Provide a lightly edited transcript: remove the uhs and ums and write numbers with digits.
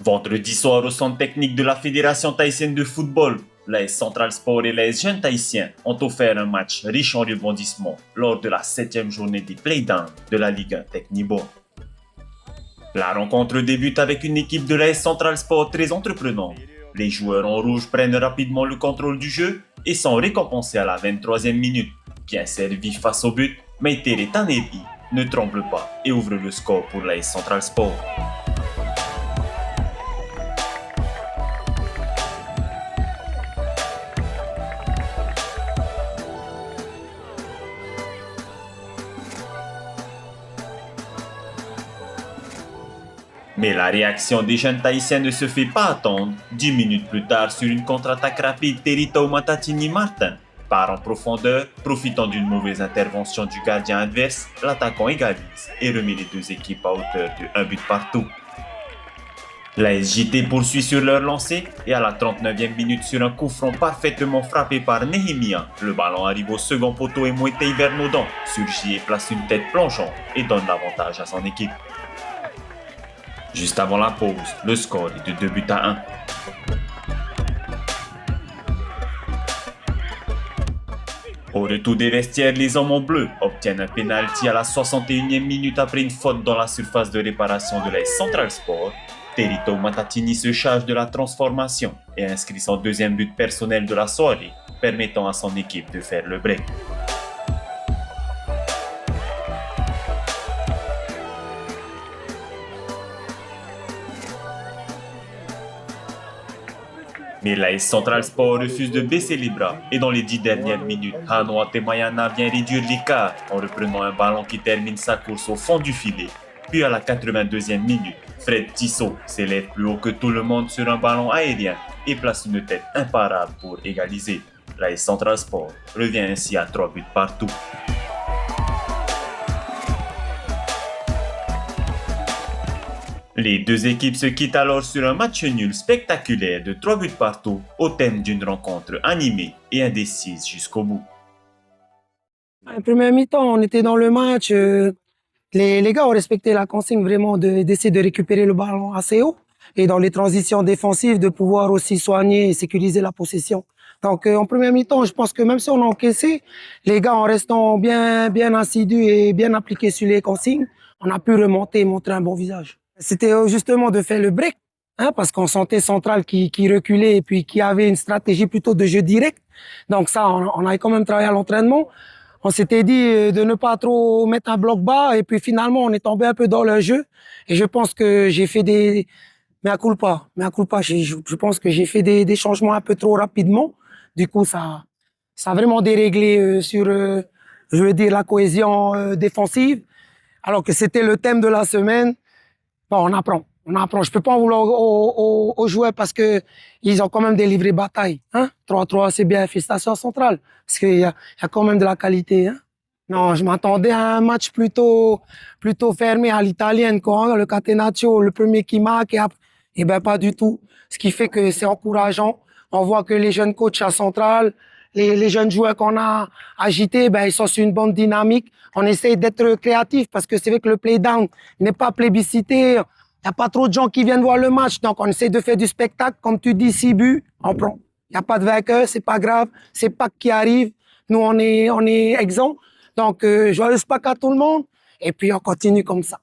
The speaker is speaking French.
Vendredi soir au centre technique de la Fédération tahitienne de football, l'AS Central Sport et l'AS Jeunes Tahitiens ont offert un match riche en rebondissements lors de la 7e journée des Play-Down de la Ligue 1 Technibo. La rencontre débute avec une équipe de l'AS Central Sport très entreprenante. Les joueurs en rouge prennent rapidement le contrôle du jeu et sont récompensés à la 23e minute. Bien servi face au but, Meitere Taneri ne tremble pas et ouvre le score pour l'AS Central Sport. Mais la réaction des jeunes Tahitiens ne se fait pas attendre. 10 minutes plus tard, sur une contre-attaque rapide, Terito Matatini Martin part en profondeur, profitant d'une mauvaise intervention du gardien adverse, l'attaquant égalise et remet les deux équipes à hauteur de 1 but partout. La SJT poursuit sur leur lancée et à la 39e minute sur un coup franc parfaitement frappé par Nehemia, le ballon arrive au second poteau et Moetei Vernodan surgit et place une tête plongeante et donne l'avantage à son équipe. Juste avant la pause, le score est de 2 buts à 1. Au retour des vestiaires, les hommes en bleu obtiennent un pénalty à la 61e minute après une faute dans la surface de réparation de l'AS Central Sport. Terito Matatini se charge de la transformation et inscrit son deuxième but personnel de la soirée, permettant à son équipe de faire le break. Mais l'AS Central Sport refuse de baisser les bras et dans les 10 dernières minutes, Hano Atemayana vient réduire l'écart en reprenant un ballon qui termine sa course au fond du filet. Puis à la 82e minute, Fred Tissot s'élève plus haut que tout le monde sur un ballon aérien et place une tête imparable pour égaliser. L'AS Central Sport revient ainsi à 3 buts partout. Les deux équipes se quittent alors sur un match nul spectaculaire de 3 buts partout au thème d'une rencontre animée et indécise jusqu'au bout. En première mi-temps, on était dans le match. Les gars ont respecté la consigne vraiment d'essayer de récupérer le ballon assez haut et dans les transitions défensives de pouvoir aussi soigner et sécuriser la possession. Donc en première mi-temps, je pense que même si on a encaissé, les gars en restant bien assidus et bien appliqués sur les consignes, on a pu remonter et montrer un bon visage. C'était justement de faire le break, parce qu'on sentait Central qui reculait et puis qui avait une stratégie plutôt de jeu direct. Donc ça, on a quand même travaillé à l'entraînement. On s'était dit de ne pas trop mettre un bloc bas et puis finalement on est tombé un peu dans le jeu. Et je pense que j'ai fait des mea culpa. Je pense que j'ai fait des changements un peu trop rapidement. Du coup, ça a vraiment déréglé sur, je veux dire, la cohésion défensive. Alors que c'était le thème de la semaine. Bon, on apprend. Je peux pas en vouloir aux joueurs parce que ils ont quand même délivré bataille. 3-3, c'est bien, félicitations Centrale. Parce qu'il y a quand même de la qualité. Non, je m'attendais à un match plutôt fermé à l'italienne, quoi. Le catenaccio, le premier qui marque et ben pas du tout. Ce qui fait que c'est encourageant. On voit que les jeunes coachs à Centrale, les jeunes joueurs qu'on a agités, ben ils sont sur une bonne dynamique. On essaye d'être créatif parce que c'est vrai que le play-down n'est pas plébiscité. Il n'y a pas trop de gens qui viennent voir le match. Donc, on essaie de faire du spectacle. Comme tu dis, 6 buts, on prend. Il n'y a pas de vainqueur, c'est pas grave. C'est Pâques qui arrive. Nous, on est exempts. Donc, joyeuse Pâques à tout le monde. Et puis, on continue comme ça.